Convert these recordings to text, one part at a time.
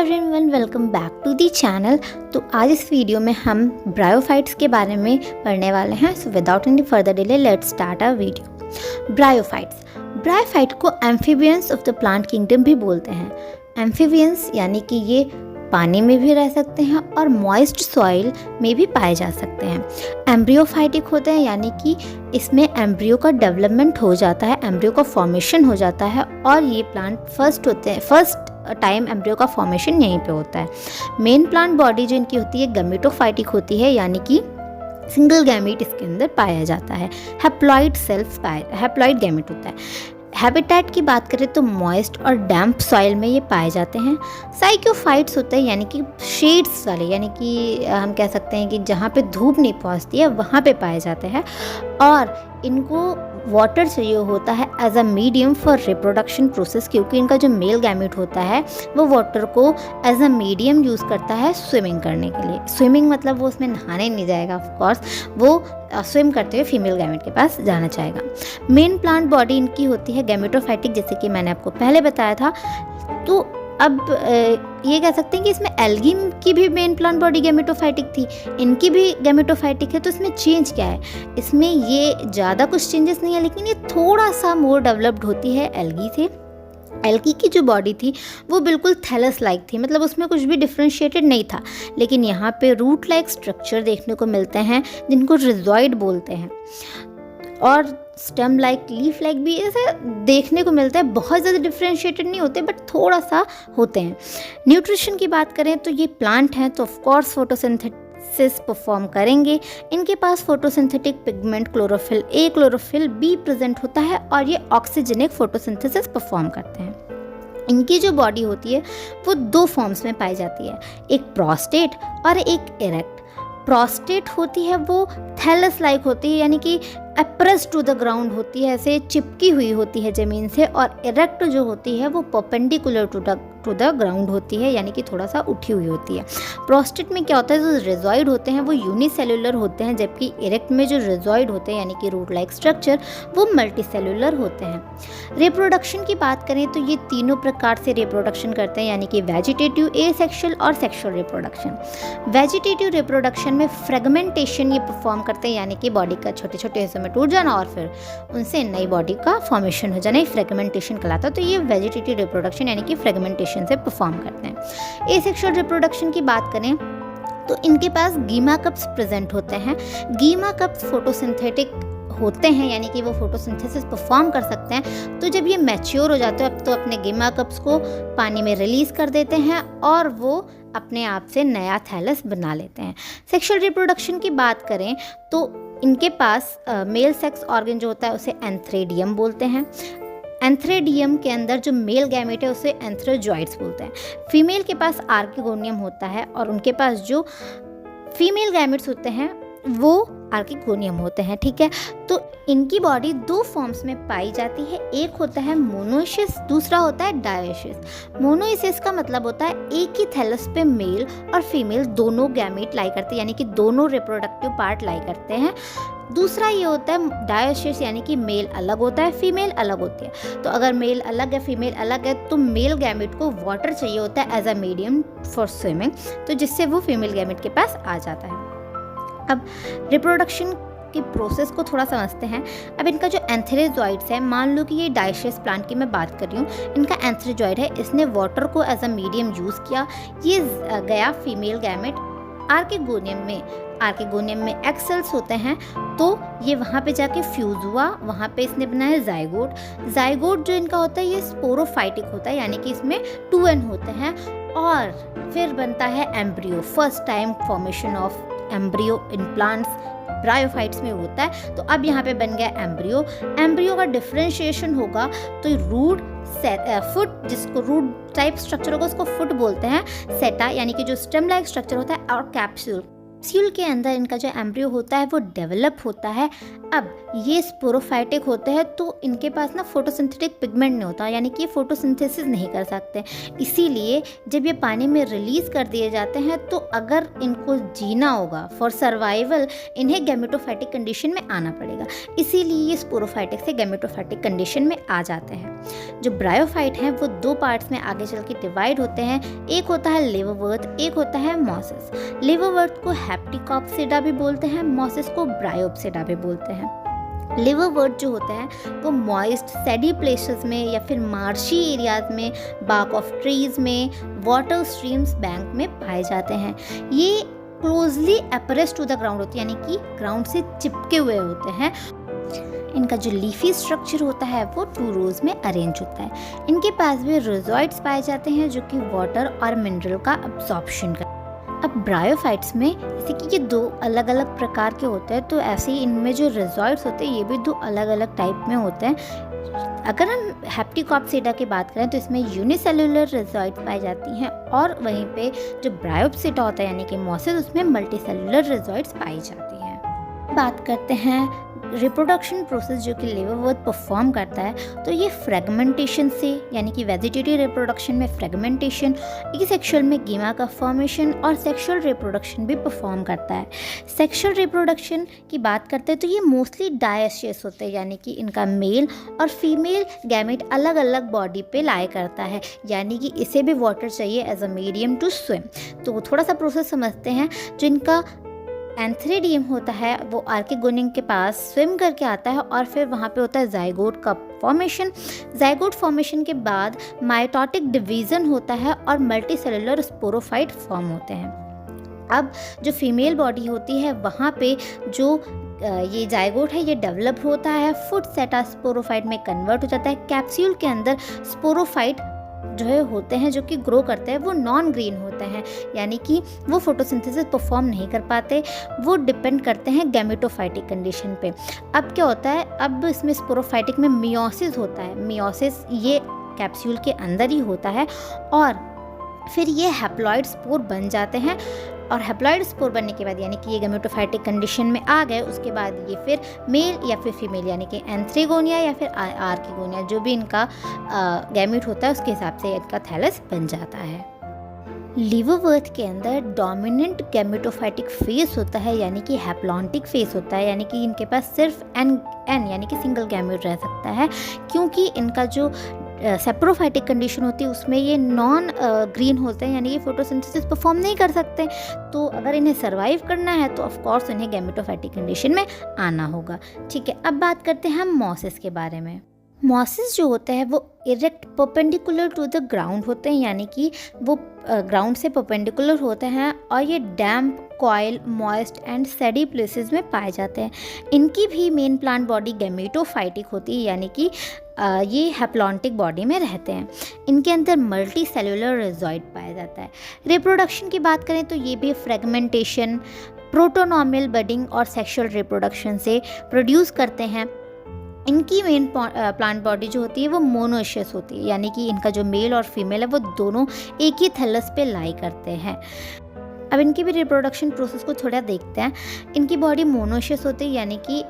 Everyone, welcome back to the channel. तो आज इस वीडियो में हम ब्रायोफाइट्स के बारे में पढ़ने वाले हैं। So without any further delay let's start our video. Bryophyte को amphibians of the plant kingdom भी बोलते हैं। एम्फीबियंस यानी कि ये पानी में भी रह सकते हैं और मॉइस्ट सॉइल में भी पाए जा सकते हैं। एम्ब्रियोफाइटिक होते हैं यानी कि इसमें एम्ब्रियो का डेवलपमेंट हो जाता है, एम्ब्रियो का फॉर्मेशन हो जाता है और ये प्लांट फर्स्ट टाइम एम्ब्रियो का फॉर्मेशन यहीं पे होता है। मेन प्लांट बॉडी जो इनकी होती है गैमेटोफाइटिक होती है यानी कि सिंगल गैमेट इसके अंदर पाया जाता है। हैप्लॉइड गैमेट होता है। हैबिटेट की बात करें तो मॉइस्ट और डैम्प सॉइल में ये पाए जाते हैं। साइकोफाइट्स होते हैं यानी कि शेड्स वाले, यानी कि हम कह सकते हैं कि जहाँ पे धूप नहीं पहुँचती है वहाँ पे पाए जाते हैं और इनको वाटर चाहिए होता है as a medium for reproduction process, क्योंकि इनका जो मेल गैमेट होता है वो वाटर को एज अ मीडियम यूज़ करता है स्विमिंग करने के लिए। स्विमिंग मतलब वो उसमें नहाने नहीं जाएगा, ऑफ कोर्स वो स्विम करते हुए फीमेल गैमेट के पास जाना चाहेगा। मेन प्लांट बॉडी इनकी होती है गैमेटोफाइटिक, जैसे कि मैंने आपको पहले बताया था। तो अब ये कह सकते हैं कि इसमें एल्गी की भी मेन प्लांट बॉडी गैमेटोफाइटिक थी, इनकी भी गैमेटोफाइटिक है। तो इसमें चेंज क्या है? इसमें ये ज़्यादा कुछ चेंजेस नहीं है, लेकिन ये थोड़ा सा मोर डेवलप्ड होती है एल्गी से। एल्गी की जो बॉडी थी वो बिल्कुल थैलस लाइक थी, मतलब उसमें कुछ भी डिफ्रेंशिएटेड नहीं था, लेकिन यहाँ पे रूट लाइक स्ट्रक्चर देखने को मिलते हैं जिनको रिजॉइड बोलते हैं, और स्टेम लाइक, लीफ लाइक भी ऐसे देखने को मिलता है। बहुत ज़्यादा डिफ्रेंशिएटेड नहीं होते बट थोड़ा सा होते हैं। न्यूट्रिशन की बात करें तो ये प्लांट हैं तो ऑफकोर्स फोटोसिंथेसिस परफॉर्म करेंगे। इनके पास photosynthetic pigment chlorophyll a chlorophyll b present होता है और ये ऑक्सीजनिक फोटोसिंथेसिस परफॉर्म करते हैं। इनकी जो बॉडी होती है वो दो फॉर्म्स में पाई जाती है, एक प्रोस्टेट और एक इरेक्ट। प्रोस्टेट होती है वो थैलस लाइक होती है, यानी कि अप्रेस टू द ग्राउंड होती है, ऐसे चिपकी हुई होती है ज़मीन से, और इरेक्ट जो होती है वो परपेंडिकुलर टू द ग्राउंड होती है, यानी कि थोड़ा सा उठी हुई होती है। प्रोस्टेट में क्या होता है, जो रिजॉइड होते हैं वो यूनिसेलुलर होते हैं, जबकि इरेक्ट में जो रिजॉइड होते हैं यानी कि रूट लाइक स्ट्रक्चर वो मल्टीसेलुलर होते हैं। रिप्रोडक्शन की बात करें तो ये तीनों प्रकार से रिप्रोडक्शन करते हैं, यानी कि वेजिटेटिव, एसेक्सुअल और सेक्सुअल रिप्रोडक्शन। वेजिटेटिव रिप्रोडक्शन में फ्रेगमेंटेशन ये परफॉर्म करते हैं, यानी कि बॉडी का छोटे छोटे हिस्सों में टूट जाना और फिर उनसे नई बॉडी का फॉर्मेशन हो जाना, फ्रेगमेंटेशन कहलाता है। तो ये वेजिटेटिव रिप्रोडक्शन यानी कि फ्रेगमेंटेशन से परफॉर्म करते हैं। एसेक्सुअल रिप्रोडक्शन की बात करें तो इनके पास गीमा कप्स प्रेजेंट होते हैं। गीमा कप्स फोटोसिंथेटिक होते हैं, यानी कि वो फोटोसिंथेसिस परफॉर्म कर सकते हैं। तो जब ये मैच्योर हो जाते हैं तो अपने गीमा कप्स को पानी में रिलीज कर देते हैं और वो अपने आप से नया थैलस बना लेते हैं। सेक्सुअल रिप्रोडक्शन की बात करें तो इनके पास मेल सेक्स ऑर्गन जो होता है उसे एंथ्रेडियम बोलते हैं। एंथ्रेडियम के अंदर जो मेल गैमेट है उसे एंथ्रोजॉइड्स बोलते हैं। फीमेल के पास आर्किगोनियम होता है और उनके पास जो फीमेल गैमेट्स होते हैं वो आर्किगोनियम होते हैं, ठीक है। तो इनकी बॉडी दो फॉर्म्स में पाई जाती है, एक होता है मोनोइसिस, दूसरा होता है डायोइसिस। मोनोइसिस का मतलब होता है एक ही थैलस पे मेल और फीमेल दोनों गैमेट लाई करते हैं, यानी कि दोनों रिप्रोडक्टिव पार्ट लाई करते हैं। दूसरा ये होता है डायोइसिस, यानी कि मेल अलग होता है, फीमेल अलग होती है। तो अगर मेल अलग है फीमेल अलग है तो मेल गैमेट को वाटर चाहिए होता है as a medium for swimming, तो जिससे वो फीमेल गैमेट के पास आ जाता है। अब रिप्रोडक्शन की प्रोसेस को थोड़ा समझते हैं। अब इनका जो एंथ्रेजॉइड्स है, मान लो कि ये डाइशियस प्लांट की मैं बात कर रही हूँ, इनका एंथ्रेजॉइड है, इसने वाटर को एज अ मीडियम यूज़ किया, ये गया फीमेल गैमेट आर्किगोनियम में एग सेल्स होते हैं, तो ये वहाँ पे जाके फ्यूज़ हुआ, वहाँ पे इसने बनाया जाइगोट जो इनका होता है ये स्पोरोफाइटिक होता है, यानी कि इसमें 2n होते हैं, और फिर बनता है embryo. First time formation of embryo in plants bryophytes में होता है। तो अब यहाँ पे बन गया एम्ब्रियो का डिफरेंशिएशन होगा तो फुट, जिसको रूट टाइप स्ट्रक्चर होगा उसको फुट बोलते हैं, सेटा यानी कि जो स्टेम लाइक स्ट्रक्चर होता है, और कैप्सूल कैप्सूल के अंदर इनका जो एम्ब्रियो होता है वो डेवलप होता है। अब ये स्पोरोफाइटिक होते हैं तो इनके पास ना फोटोसिंथेटिक पिगमेंट नहीं होता, यानी कि ये फोटोसिंथेसिस नहीं कर सकते। इसीलिए जब ये पानी में रिलीज़ कर दिए जाते हैं तो अगर इनको जीना होगा फॉर सर्वाइवल, इन्हें गैमेटोफाइटिक कंडीशन में आना पड़ेगा। इसीलिए ये स्पोरोफाइटिक से गैमेटोफाइटिक कंडीशन में आ जाते हैं। जो ब्रायोफाइट हैं वो 2 पार्ट्स में आगे चल के डिवाइड होते हैं। एक होता है लिवरवर्थ, एक होता है मॉसिस। लिवरवर्थ को हैप्टिकॉप्सिडा भी बोलते हैं, मॉसिस को ब्रायोप्सिडा भी बोलते हैं। लिवरवर्थ जो होता है वो मॉइस्ट सैडी प्लेसेस में या फिर मार्शी एरियाज में, बार्क ऑफ ट्रीज में, वाटर स्ट्रीम्स, बैंक में पाए जाते हैं। ये क्लोजली एपरेस टू द ग्राउंड होती है, यानी कि ग्राउंड से चिपके हुए होते हैं। इनका जो लीफी स्ट्रक्चर होता है वो 2 रोज में अरेंज होता है। इनके पास भी रिजॉइड्स पाए जाते हैं जो कि वाटर और मिनरल का अब्सॉर्प्शन करते हैं। अब ब्रायोफाइट्स में जैसे कि ये 2 अलग अलग प्रकार के होते हैं, तो ऐसे ही इनमें जो रिजॉइड्स होते हैं ये भी 2 अलग अलग टाइप में होते हैं। अगर हम हैप्टिकॉप्सिडा की बात करें तो इसमें यूनिसेलुलर रिजॉइड पाई जाती हैं, और वहीं पे जो ब्रायोप्सिडा होता है यानी कि मॉसिस, उसमें मल्टीसेलुलर रिजॉइड्स पाई जाती हैं। बात करते हैं रिप्रोडक्शन प्रोसेस जो कि लिवरवर्थ परफॉर्म करता है, तो ये फ्रेगमेंटेशन से, यानी कि वेजिटेटिव रिप्रोडक्शन में फ्रेगमेंटेशन, एसेक्सुअल में गीमा का फॉर्मेशन और सेक्सुअल रिप्रोडक्शन भी परफॉर्म करता है। सेक्सुअल रिप्रोडक्शन की बात करते हैं तो ये मोस्टली डायस्टियस होते हैं, यानी कि इनका मेल और फीमेल गैमेट अलग अलग बॉडी पे लाई करता है, यानी कि इसे भी वाटर चाहिए as a medium to swim. तो थोड़ा सा प्रोसेस समझते हैं। जो इनका एंथ्रेडियम होता है वो आर्किगोनियम के पास स्विम करके आता है और फिर वहाँ पे होता है जाइगोट का फॉर्मेशन। जाइगोट फॉर्मेशन के बाद माइटोटिक डिवीज़न होता है और मल्टीसेलुलर स्पोरोफाइट फॉर्म होते हैं। अब जो फीमेल बॉडी होती है वहाँ पे जो ये जाइगोट है ये डेवलप होता है, फुट सेटा स्पोरोफाइट में कन्वर्ट हो जाता है। कैप्सूल के अंदर स्पोरोफाइट जो है होते हैं जो कि ग्रो करते हैं वो नॉन ग्रीन होते हैं, यानी कि वो फोटोसिंथेसिस परफॉर्म नहीं कर पाते, वो डिपेंड करते हैं गैमेटोफाइटिक कंडीशन पे। अब क्या होता है, अब इसमें स्पोरोफाइटिक में मियोसिस होता है। मियोसिस ये कैप्सूल के अंदर ही होता है और फिर ये हैप्लॉइड स्पोर बन जाते हैं, और हैप्लॉइड स्पोर बनने के बाद यानी कि ये गैमेटोफाइटिक कंडीशन में आ गए, उसके बाद ये फिर मेल या फिर फीमेल यानी कि एंथ्रेगोनिया या फिर आर्किगोनिया, जो भी इनका गैमेट होता है उसके हिसाब से इनका थैलस बन जाता है। लिवरवर्थ के अंदर डोमिनेंट गैमेटोफाइटिक फेस होता है, यानी कि हैप्लॉन्टिक फेस होता है, यानी कि इनके पास सिर्फ एन यानी कि सिंगल गैमेट रह सकता है, क्योंकि इनका जो सेप्रोफाइटिक कंडीशन होती है उसमें ये नॉन ग्रीन होते हैं, यानी कि फोटोसिंथेसिस परफॉर्म नहीं कर सकते। तो अगर इन्हें सर्वाइव करना है तो ऑफ कोर्स इन्हें गैमेटोफाइटिक कंडीशन में आना होगा। ठीक है, अब बात करते हैं हम मॉसिस के बारे में। मॉसिस जो होते हैं वो erect perpendicular to the ground होते हैं, यानी कि वो ग्राउंड से परपेंडिकुलर होते हैं और ये damp, cool, moist and shady places में पाए जाते हैं। इनकी भी मेन प्लांट बॉडी गैमेटोफाइटिक होती है, यानी कि ये हैप्लॉन्टिक बॉडी में रहते हैं। इनके अंदर मल्टी सेलुलर रिजॉइड पाया जाता है। रिप्रोडक्शन की बात करें तो ये भी फ्रेगमेंटेशन, प्रोटोनॉर्मल बडिंग और सेक्सुअल रिप्रोडक्शन से प्रोड्यूस करते हैं। इनकी मेन प्लांट बॉडी जो होती है वो मोनोशियस होती है, यानी कि इनका जो मेल और फीमेल है वो दोनों एक ही थैलस पे लाई करते हैं। अब इनकी भी रिप्रोडक्शन प्रोसेस को थोड़ा देखते हैं। इनकी बॉडी मोनोशियस होती है, यानी कि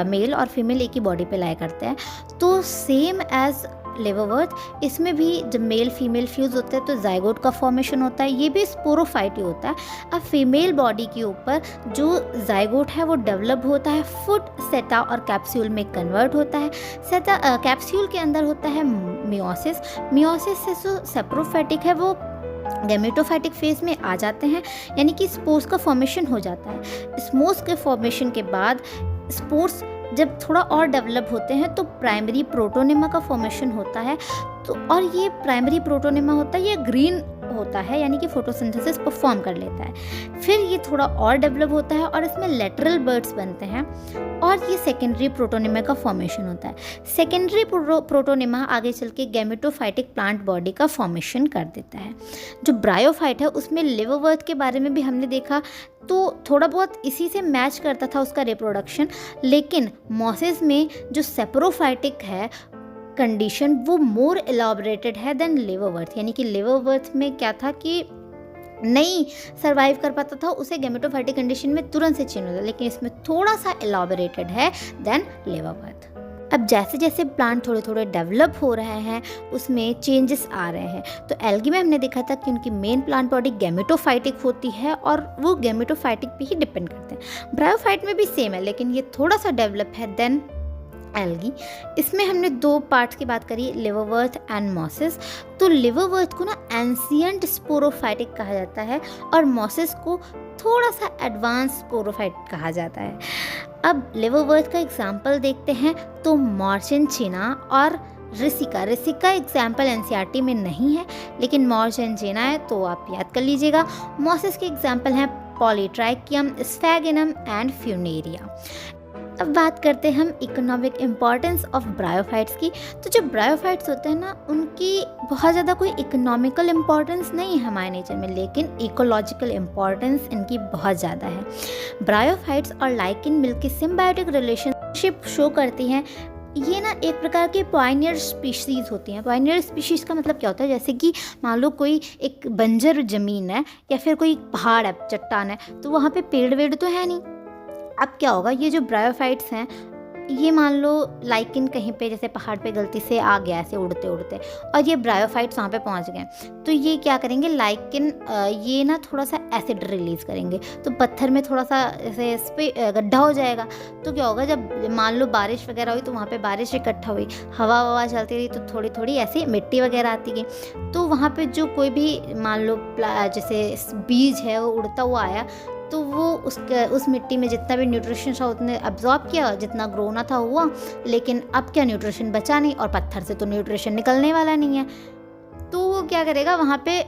मेल और फीमेल एक ही बॉडी पे लाई करते हैं। तो सेम एज लिवरवर्थ, इसमें भी जब मेल फीमेल फ्यूज़ होते हैं तो जाइगोट का फॉर्मेशन होता है, ये भी स्पोरोफाइट ही होता है। अब फीमेल बॉडी के ऊपर जो जाइगोट है वो डेवलप होता है, फुट सेटा और कैप्सूल में कन्वर्ट होता है। सेटा कैप्सूल के अंदर होता है मियोसिस। मियोसिस से जो सेप्रोफाइटिक है वो गैमेटोफाइटिक फेज में आ जाते हैं, यानी कि स्पोर्स का फॉर्मेशन हो जाता है। स्पोर्स के फॉर्मेशन के बाद स्पोर्स जब थोड़ा और डेवलप होते हैं तो प्राइमरी प्रोटोनेमा का फॉर्मेशन होता है। तो और ये प्राइमरी प्रोटोनेमा होता है ये ग्रीन होता है, यानी कि फोटोसिंथेसिस परफॉर्म कर लेता है। फिर ये थोड़ा और डेवलप होता है और इसमें लेटरल बर्ड्स बनते हैं और ये सेकेंडरी प्रोटोनेमा का फॉर्मेशन होता है। सेकेंडरी प्रोटोनेमा आगे चल के गैमेटोफाइटिक प्लांट बॉडी का फॉर्मेशन कर देता है। जो ब्रायोफाइट है उसमें लिवरवर्थ के बारे में भी हमने देखा, तो थोड़ा बहुत इसी से मैच करता था उसका रिप्रोडक्शन, लेकिन मॉसिस में जो सेप्रोफाइटिक है कंडीशन वो मोर एलाबोरेटेड है देन लिवरवर्थ। यानी कि लिवरवर्थ में क्या था कि नहीं सर्वाइव कर पाता था, उसे गैमेटोफाइटिक कंडीशन में तुरंत से चेंज होता, लेकिन इसमें थोड़ा सा एलॉबरेटेड है देन लिवरवर्थ। अब जैसे जैसे प्लांट थोड़े थोड़े डेवलप हो रहे हैं उसमें चेंजेस आ रहे हैं। तो एल्गी में हमने देखा था कि उनकी मेन प्लांट बॉडी गैमेटोफाइटिक होती है और वो गैमेटोफाइटिक पे ही डिपेंड करते हैं। ब्रायोफाइट में भी सेम है, लेकिन ये थोड़ा सा डेवलप है देन एल्गी। इसमें हमने 2 पार्ट्स की बात करी, लिवरवर्थ एंड मॉसेस। तो लिवरवर्थ को ना एंशिएंट स्पोरोफाइटिक कहा जाता है और मॉसेस को थोड़ा सा एडवांस स्पोरोफाइट कहा जाता है। अब लिवरवर्थ का एग्जाम्पल देखते हैं तो मॉर्चेंचिना और रिसिका एग्जाम्पल एनसीईआरटी में नहीं है, लेकिन मॉर्चेंचिना है तो आप याद कर लीजिएगा। मॉसेस के एग्जाम्पल हैं पॉलीट्राइकियम, स्फैगिनम एंड फ्यूनेरिया। अब बात करते हैं हम इकोनॉमिक इम्पॉर्टेंस ऑफ ब्रायोफाइट्स की। तो जो ब्रायोफाइट्स होते हैं ना उनकी बहुत ज़्यादा कोई इकोनॉमिकल इम्पॉर्टेंस नहीं है हमारे नेचर में, लेकिन इकोलॉजिकल इम्पॉर्टेंस इनकी बहुत ज़्यादा है। ब्रायोफाइट्स और लाइकेन मिलकर सिम्बायोटिक रिलेशनशिप शो करती हैं। ये ना एक प्रकार के पॉइनियर स्पीशीज़ होती हैं। पॉइनियर स्पीशीज़ का मतलब क्या होता है, जैसे कि मान लो कोई एक बंजर ज़मीन है या फिर कोई पहाड़ है, चट्टान है, तो वहाँ पे पेड़ वेड़ तो है नहीं। अब क्या होगा, ये जो ब्रायोफाइट्स हैं ये मान लो लाइकेन कहीं पे जैसे पहाड़ पे गलती से आ गया ऐसे उड़ते उड़ते और ये ब्रायोफाइट्स वहाँ पे पहुँच गए, तो ये क्या करेंगे, लाइकेन ये ना थोड़ा सा एसिड रिलीज़ करेंगे, तो पत्थर में थोड़ा सा ऐसे इस पर गड्ढा हो जाएगा। तो क्या होगा, जब मान लो बारिश वगैरह हुई तो वहाँ पे बारिश इकट्ठा हुई, हवा ववा चलती रही तो थोड़ी थोड़ी ऐसी मिट्टी वगैरह आती गई, तो वहाँ पे जो कोई भी मान लो जैसे बीज है वो उड़ता हुआ आया, तो वो उस मिट्टी में जितना भी न्यूट्रिशन था उतने अब्जॉर्ब किया, जितना ग्रो होना था हुआ, लेकिन अब क्या न्यूट्रिशन बचा नहीं और पत्थर से तो न्यूट्रिशन निकलने वाला नहीं है, तो वो क्या करेगा वहाँ पे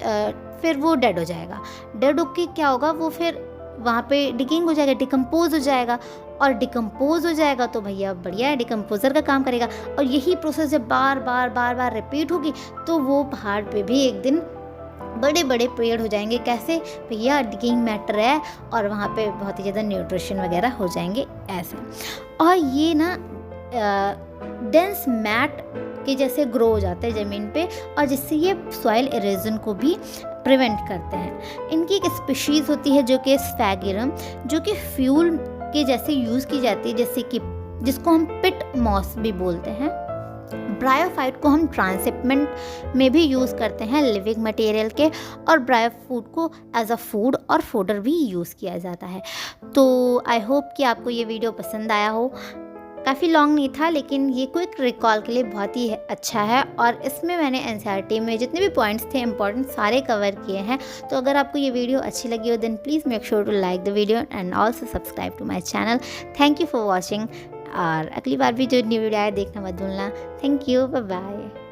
फिर वो डेड हो जाएगा। डेड होके क्या होगा, वो फिर वहाँ पे डिकिंग हो जाएगा, डिकम्पोज हो जाएगा, और डिकम्पोज हो जाएगा तो भैया बढ़िया है, डिकम्पोजर का काम करेगा। और यही प्रोसेस जब बार बार रिपीट होगी तो वो पहाड़ पे भी एक दिन बड़े बड़े पेड़ हो जाएंगे। कैसे भैया, डिगिंग मैटर है और वहाँ पे बहुत ही ज़्यादा न्यूट्रिशन वगैरह हो जाएंगे ऐसे। और ये ना डेंस मैट के जैसे ग्रो हो जाते हैं ज़मीन पे, और जिससे ये सॉइल इरोजन को भी प्रिवेंट करते हैं। इनकी एक स्पीशीज़ होती है जो कि स्फैगिरम, जो कि फ्यूल के जैसे यूज़ की जाती है, जैसे कि जिसको हम पिट मॉस भी बोलते हैं। ब्रायोफाइट को हम ट्रांसशिपमेंट में भी यूज़ करते हैं लिविंग मटेरियल के, और ब्रायोफूड को एज अ फूड और फोडर भी यूज़ किया जाता है। तो आई होप कि आपको ये वीडियो पसंद आया हो। काफ़ी लॉन्ग नहीं था, लेकिन ये क्विक रिकॉल के लिए बहुत ही अच्छा है, और इसमें मैंने एनसीईआरटी में जितने भी पॉइंट्स थे इंपॉर्टेंट सारे कवर किए हैं। तो अगर आपको ये वीडियो अच्छी लगी हो then please make sure to like the video and also subscribe to my channel. Thank you for watching, और अगली बार भी जो न्यू वीडियो आए देखना मत भूलना। Thank you, bye bye.